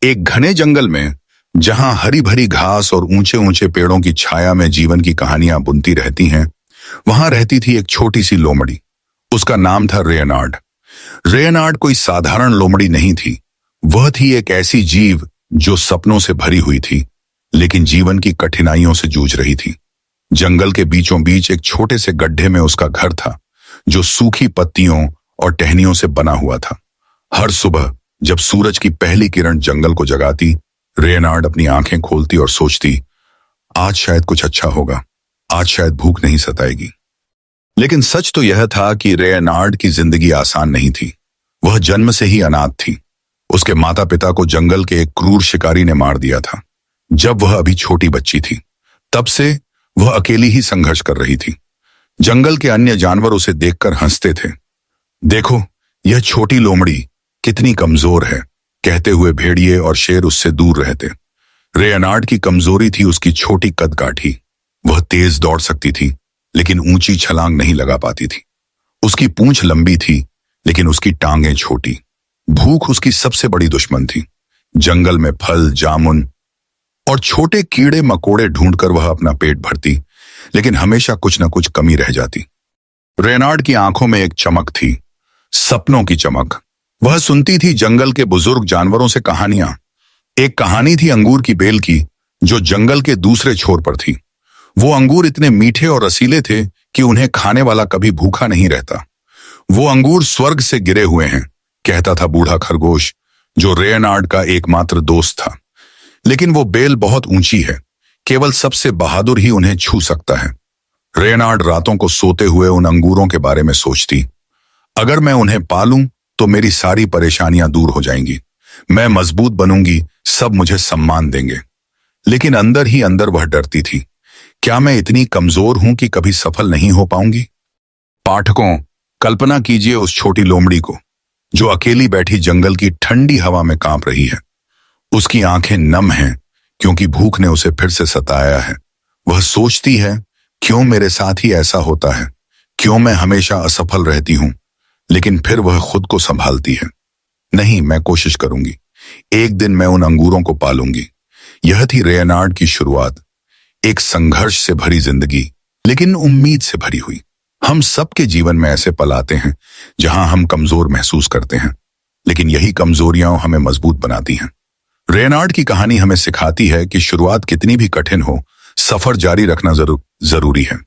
एक घने जंगल में जहां हरी भरी घास और ऊंचे ऊंचे पेड़ों की छाया में जीवन की कहानियां बुनती रहती हैं, वहां रहती थी एक छोटी सी लोमड़ी। उसका नाम था रेयनार्ड। रेयनार्ड कोई साधारण लोमड़ी नहीं थी। वह थी एक ऐसी जीव जो सपनों से भरी हुई थी, लेकिन जीवन की कठिनाइयों से जूझ रही थी। जंगल के बीचों बीच एक छोटे से गड्ढे में उसका घर था, जो सूखी पत्तियों और टहनियों से बना हुआ था। हर सुबह जब सूरज की पहली किरण जंगल को जगाती, रेयनार्ड अपनी आंखें खोलती और सोचती, आज शायद कुछ अच्छा होगा, आज शायद भूख नहीं सताएगी। लेकिन सच तो यह था कि रेयनार्ड की जिंदगी आसान नहीं थी। वह जन्म से ही अनाथ थी। उसके माता पिता को जंगल के एक क्रूर शिकारी ने मार दिया था जब वह अभी छोटी बच्ची थी। तब से वह अकेली ही संघर्ष कर रही थी। जंगल के अन्य जानवर उसे देखकर हंसते थे। देखो, यह छोटी लोमड़ी कितनी कमजोर है, कहते हुए भेड़िए और शेर उससे दूर रहते। रेयनार्ड की कमजोरी थी उसकी छोटी कदकाठी। वह तेज दौड़ सकती थी, लेकिन ऊंची छलांग नहीं लगा पाती थी। उसकी पूंछ लंबी थी, लेकिन उसकी टांगें छोटी। भूख उसकी सबसे बड़ी दुश्मन थी। जंगल में फल, जामुन और छोटे कीड़े मकोड़े ढूंढकर वह अपना पेट भरती, लेकिन हमेशा कुछ न कुछ कमी रह जाती। रेयनार्ड की आंखों में एक चमक थी, सपनों की चमक। वह सुनती थी जंगल के बुजुर्ग जानवरों से कहानियां। एक कहानी थी अंगूर की बेल की, जो जंगल के दूसरे छोर पर थी। वो अंगूर इतने मीठे और रसीले थे कि उन्हें खाने वाला कभी भूखा नहीं रहता। वो अंगूर स्वर्ग से गिरे हुए हैं, कहता था बूढ़ा खरगोश, जो रेयनार्ड का एकमात्र दोस्त था। लेकिन वो बेल बहुत ऊंची है, केवल सबसे बहादुर ही उन्हें छू सकता है। रेयनार्ड रातों को सोते हुए उन अंगूरों के बारे में सोचती, अगर मैं उन्हें पालूं तो मेरी सारी परेशानियां दूर हो जाएंगी, मैं मजबूत बनूंगी, सब मुझे सम्मान देंगे। लेकिन अंदर ही अंदर वह डरती थी, क्या मैं इतनी कमजोर हूं कि कभी सफल नहीं हो पाऊंगी? पाठकों, कल्पना कीजिए उस छोटी लोमड़ी को, जो अकेली बैठी जंगल की ठंडी हवा में कांप रही है। उसकी आंखें नम हैं, क्योंकि भूख ने उसे फिर से सताया है। वह सोचती है, क्यों मेरे साथ ही ऐसा होता है, क्यों मैं हमेशा असफल रहती हूं? लेकिन फिर वह खुद को संभालती है, नहीं, मैं कोशिश करूंगी, एक दिन मैं उन अंगूरों को पालूंगी। यह थी रेयनार्ड की शुरुआत, एक संघर्ष से भरी जिंदगी, लेकिन उम्मीद से भरी हुई। हम सबके जीवन में ऐसे पल आते हैं जहां हम कमजोर महसूस करते हैं, लेकिन यही कमजोरियां हमें मजबूत बनाती हैं। रेयनार्ड की कहानी हमें सिखाती है कि शुरुआत कितनी भी कठिन हो, सफर जारी रखना जरूरी है।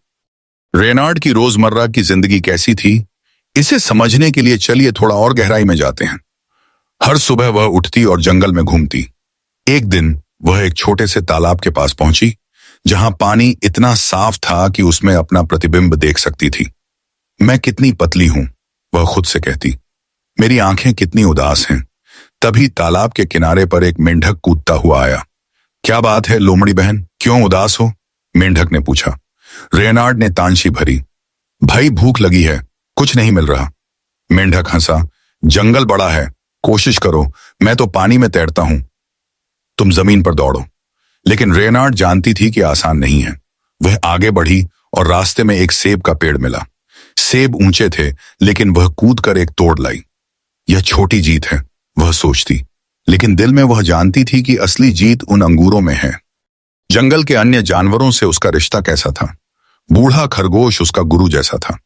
रेयनार्ड की रोजमर्रा की जिंदगी कैसी थी, इसे समझने के लिए चलिए थोड़ा और गहराई में जाते हैं। हर सुबह वह उठती और जंगल में घूमती। एक दिन वह एक छोटे से तालाब के पास पहुंची, जहां पानी इतना साफ था कि उसमें अपना प्रतिबिंब देख सकती थी। मैं कितनी पतली हूं, वह खुद से कहती। मेरी आंखें कितनी उदास हैं। तभी तालाब के किनारे पर एक मेंढक कूदता हुआ आया। क्या बात है लोमड़ी बहन, क्यों उदास हो? मेंढक ने पूछा। रेयनार्ड ने तानशी भरी, भाई भूख लगी है, कुछ नहीं मिल रहा। मेंढक हंसा, जंगल बड़ा है, कोशिश करो, मैं तो पानी में तैरता हूं, तुम जमीन पर दौड़ो। लेकिन रेयनार्ड जानती थी कि आसान नहीं है। वह आगे बढ़ी और रास्ते में एक सेब का पेड़ मिला। सेब ऊंचे थे, लेकिन वह कूदकर एक तोड़ लाई। यह छोटी जीत है, वह सोचती, लेकिन दिल में वह जानती थी कि असली जीत उन अंगूरों में है। जंगल के अन्य जानवरों से उसका रिश्ता कैसा था? बूढ़ा खरगोश उसका गुरु जैसा था।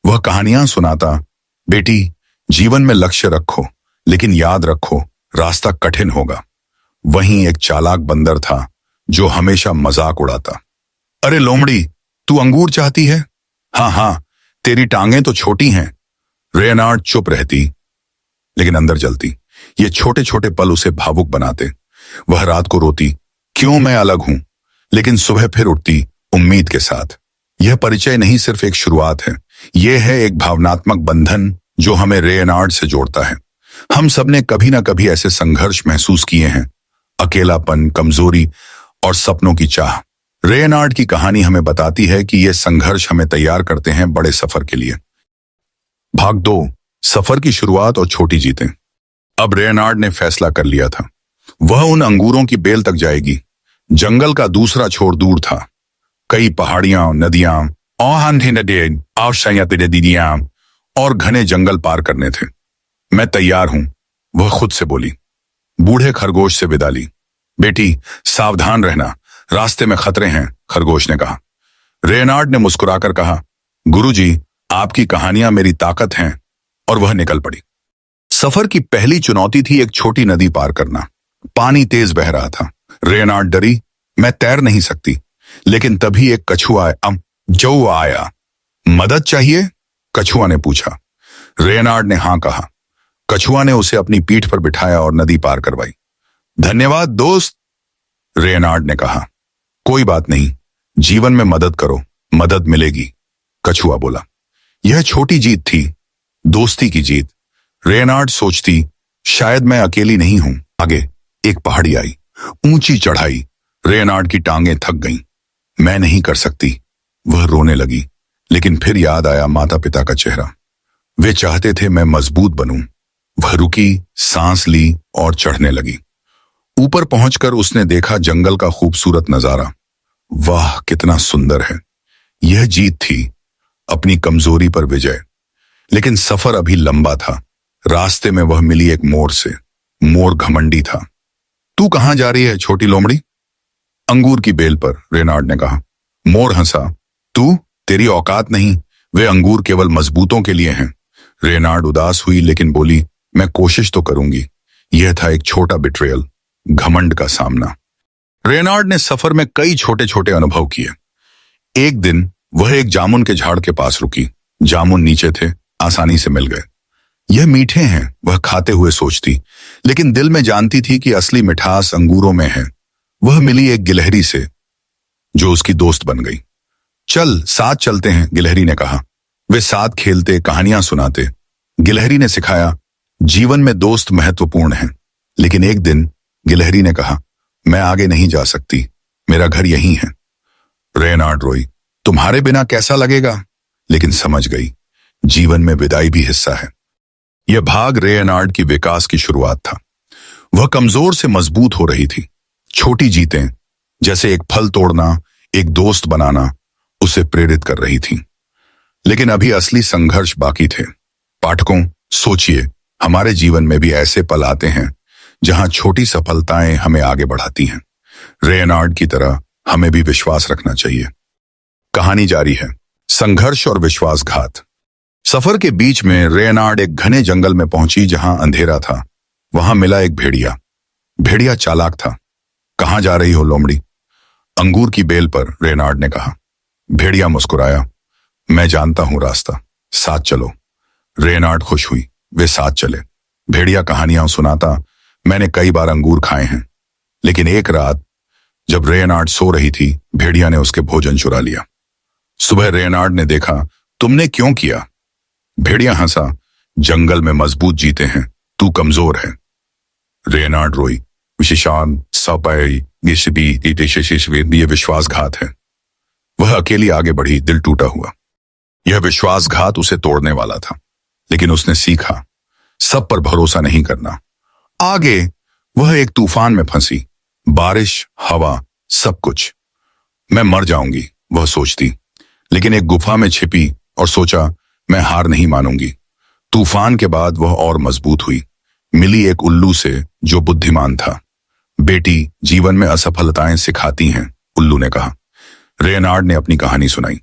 वह कहानियां सुनाता, बेटी, जीवन में लक्ष्य रखो, लेकिन याद रखो, रास्ता कठिन होगा। वहीं एक चालाक बंदर था, जो हमेशा मजाक उड़ाता। अरे लोमड़ी, तू अंगूर चाहती है? हाँ हाँ, तेरी टांगें तो छोटी हैं। रेयनार्ड चुप रहती, लेकिन अंदर जलती। ये छोटे छोटे पल उसे भावुक बनाते। वह रात को रोती, क्यों मैं अलग हूं? लेकिन सुबह फिर उठती, उम्मीद के साथ। यह परिचय नहीं सिर्फ एक शुरुआत है, यह है एक भावनात्मक बंधन जो हमें रेयनार्ड से जोड़ता है। हम सबने कभी ना कभी ऐसे संघर्ष महसूस किए हैं, अकेलापन, कमजोरी और सपनों की चाह। रेयनार्ड की कहानी हमें बताती है कि ये संघर्ष हमें तैयार करते हैं बड़े सफर के लिए। भाग 2, सफर की शुरुआत और छोटी जीतें। अब रेयनार्ड ने फैसला कर लिया था, वह उन अंगूरों की बेल तक जाएगी। जंगल का दूसरा छोर दूर था। कई पहाड़ियां, नदियां और घने जंगल पार करने थे। मैं तैयार हूं, वह खुद से बोली। बूढ़े खरगोश से विदा ली। बेटी, सावधान रहना, रास्ते में खतरे हैं, खरगोश ने कहा। रेनार्ड ने मुस्कुराकर कहा, गुरुजी, आपकी कहानियां मेरी ताकत हैं, और वह निकल पड़ी। सफर की पहली चुनौती थी एक छोटी नदी पार करना। पानी तेज बह रहा था। रेनार्ड डरी, मैं तैर नहीं सकती। लेकिन तभी एक कछुआ जो आया। मदद चाहिए? कछुआ ने पूछा। रेनार्ड ने हां कहा। कछुआ ने उसे अपनी पीठ पर बिठाया और नदी पार करवाई। धन्यवाद दोस्त, रेनार्ड ने कहा। कोई बात नहीं, जीवन में मदद करो, मदद मिलेगी, कछुआ बोला। यह छोटी जीत थी, दोस्ती की जीत। रेनार्ड सोचती, शायद मैं अकेली नहीं हूं। आगे एक पहाड़ी आई, ऊंची चढ़ाई। रेनार्ड की टांगें थक गईं। मैं नहीं कर सकती, वह रोने लगी। लेकिन फिर याद आया माता पिता का चेहरा। वे चाहते थे मैं मजबूत बनूं। वह रुकी, सांस ली और चढ़ने लगी। ऊपर पहुंचकर उसने देखा जंगल का खूबसूरत नजारा। वाह, कितना सुंदर है। यह जीत थी, अपनी कमजोरी पर विजय। लेकिन सफर अभी लंबा था। रास्ते में वह मिली एक मोर से। मोर घमंडी था। तू कहां जा रही है छोटी लोमड़ी? अंगूर की बेल पर, रेनार्ड ने कहा। मोर हंसा। तू, तेरी औकात नहीं, वे अंगूर केवल मजबूतों के लिए हैं। रेनार्ड उदास हुई लेकिन बोली, मैं कोशिश तो करूंगी। यह था एक छोटा बिट्रेयल, घमंड का सामना। रेनार्ड ने सफर में कई छोटे छोटे अनुभव किए। एक दिन वह एक जामुन के झाड़ के पास रुकी। जामुन नीचे थे, आसानी से मिल गए। यह मीठे हैं, वह खाते हुए सोचती, लेकिन दिल में जानती थी कि असली मिठास अंगूरों में है। वह मिली एक गिलहरी से, जो उसकी दोस्त बन गई। चल, साथ चलते हैं, गिलहरी ने कहा। वे साथ खेलते, कहानियां सुनाते। गिलहरी ने सिखाया, जीवन में दोस्त महत्वपूर्ण हैं। लेकिन एक दिन गिलहरी ने कहा, मैं आगे नहीं जा सकती, मेरा घर यहीं है। रेनार्ड रोई, तुम्हारे बिना कैसा लगेगा? लेकिन समझ गई, जीवन में विदाई भी हिस्सा है। यह भाग रेनार्ड की विकास की शुरुआत था। वह कमजोर से मजबूत हो रही थी। छोटी जीतें, जैसे एक फल तोड़ना, एक दोस्त बनाना, उसे प्रेरित कर रही थीं। लेकिन अभी असली संघर्ष बाकी थे। पाठकों, सोचिए, हमारे जीवन में भी ऐसे पल आते हैं जहां छोटी सफलताएं हमें आगे बढ़ाती हैं। रेनार्ड की तरह हमें भी विश्वास रखना चाहिए। कहानी जारी है, संघर्ष और विश्वासघात। सफर के बीच में रेनार्ड एक घने जंगल में पहुंची जहां अंधेरा था। वहां मिला एक भेड़िया। भेड़िया चालाक था। कहां जा रही हो लोमड़ी? अंगूर की बेल पर, रेनार्ड ने कहा। भेड़िया मुस्कुराया, मैं जानता हूं रास्ता, साथ चलो। रेनार्ड खुश हुई, वे साथ चले। भेड़िया कहानियां सुनाता, मैंने कई बार अंगूर खाए हैं। लेकिन एक रात जब रेनार्ड सो रही थी, भेड़िया ने उसके भोजन चुरा लिया। सुबह रेनार्ड ने देखा, तुमने क्यों किया? भेड़िया हंसा, जंगल में मजबूत जीते हैं, तू कमजोर है। रेनार्ड रोई, विशेषान सपाई ये विश्वासघात है। वह अकेली आगे बढ़ी, दिल टूटा हुआ। यह विश्वासघात उसे तोड़ने वाला था। लेकिन उसने सीखा, सब पर भरोसा नहीं करना। आगे वह एक तूफान में फंसी। बारिश, हवा, सब कुछ। मैं मर जाऊंगी, वह सोचती। लेकिन एक गुफा में छिपी और सोचा, मैं हार नहीं मानूंगी। तूफान के बाद वह और मजबूत हुई। मिली एक उल्लू से जो बुद्धिमान था। बेटी, जीवन में असफलताएं सिखाती हैं, उल्लू ने कहा। रेनार्ड ने अपनी कहानी सुनाई।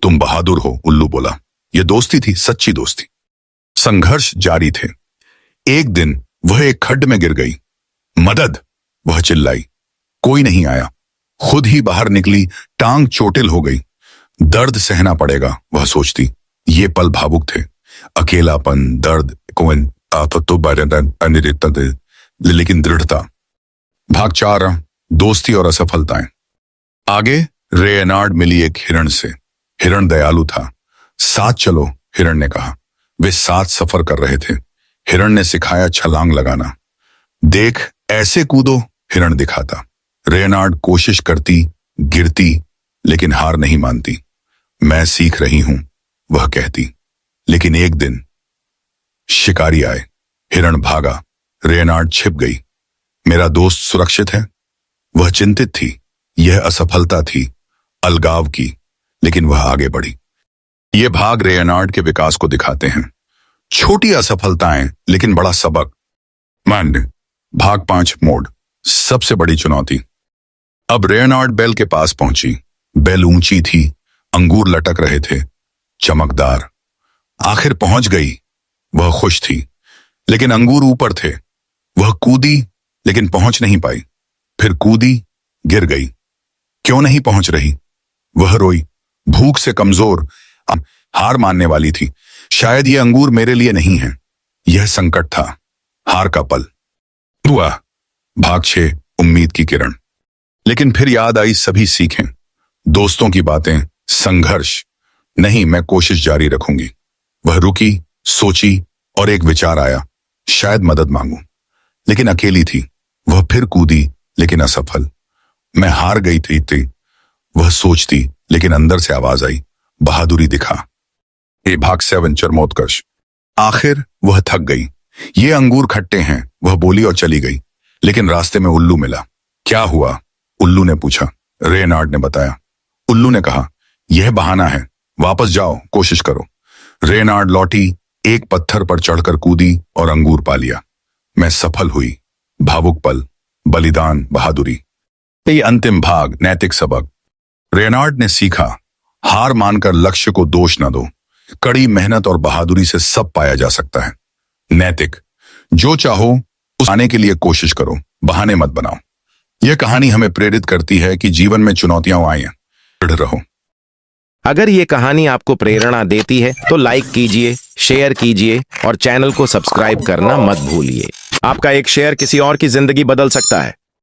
तुम बहादुर हो, उल्लू बोला। यह दोस्ती थी, सच्ची दोस्ती। संघर्ष जारी थे। एक दिन वह एक खड्ड में गिर गई। मदद, वह चिल्लाई। कोई नहीं आया। खुद ही बाहर निकली, टांग चोटिल हो गई। दर्द सहना पड़ेगा, वह सोचती। ये पल भावुक थे। अकेलापन, दर्द, लेकिन दृढ़ता। भाग 4, दोस्ती और असफलताएं। आगे रेनार्ड मिली एक हिरण से। हिरण दयालु था। साथ चलो, हिरण ने कहा। वे साथ सफर कर रहे थे। हिरण ने सिखाया छलांग लगाना। देख, ऐसे कूदो, हिरण दिखाता। रेनार्ड कोशिश करती, गिरती, लेकिन हार नहीं मानती। मैं सीख रही हूं, वह कहती। लेकिन एक दिन शिकारी आए। हिरण भागा, रेनार्ड छिप गई। मेरा दोस्त सुरक्षित है? वह चिंतित थी। यह असफलता थी, अलगाव की, लेकिन वह आगे बढ़ी। ये भाग रेनार्ड के विकास को दिखाते हैं। छोटी असफलताएं, लेकिन बड़ा सबक। मन, भाग 5 मोड, सबसे बड़ी चुनौती। अब रेनार्ड बेल के पास पहुंची। बेल ऊंची थी, अंगूर लटक रहे थे, चमकदार। आखिर पहुंच गई। वह खुश थी, लेकिन अंगूर ऊपर थे। वह कूदी, लेकिन पहुंच नहीं पाई। फिर कूदी, गिर गई। क्यों नहीं पहुंच रही? वह रोई, भूख से कमजोर, हार मानने वाली थी। शायद यह अंगूर मेरे लिए नहीं है। यह संकट था, हार का पल। हुआ भाग 6 उम्मीद की किरण। लेकिन फिर याद आई सभी सीखें, दोस्तों की बातें, संघर्ष। नहीं, मैं कोशिश जारी रखूंगी। वह रुकी, सोची और एक विचार आया, शायद मदद मांगूं। लेकिन अकेली थी। वह फिर कूदी, लेकिन असफल। मैं हार गई थी। वह सोचती, लेकिन अंदर से आवाज आई, बहादुरी दिखा। ये भाग 7 चरमोत्कर्ष। आखिर वह थक गई। ये अंगूर खट्टे हैं, वह बोली और चली गई। लेकिन रास्ते में उल्लू मिला। क्या हुआ? उल्लू ने पूछा। रेनार्ड ने बताया। उल्लू ने कहा, यह बहाना है, वापस जाओ, कोशिश करो। रेनार्ड लौटी, एक पत्थर पर चढ़कर कूदी और अंगूर पा लिया। मैं सफल हुई। भावुक पल, बलिदान, बहादुरी। ये अंतिम भाग, नैतिक सबक। रेनार्ड ने सीखा, हार मानकर लक्ष्य को दोष न दो। कड़ी मेहनत और बहादुरी से सब पाया जा सकता है। नैतिक, जो चाहो उस आने के लिए कोशिश करो, बहाने मत बनाओ। यह कहानी हमें प्रेरित करती है कि जीवन में चुनौतियां आए, दृढ़ रहो। अगर ये कहानी आपको प्रेरणा देती है तो लाइक कीजिए, शेयर कीजिए और चैनल को सब्सक्राइब करना मत भूलिए। आपका एक शेयर किसी और की जिंदगी बदल सकता है।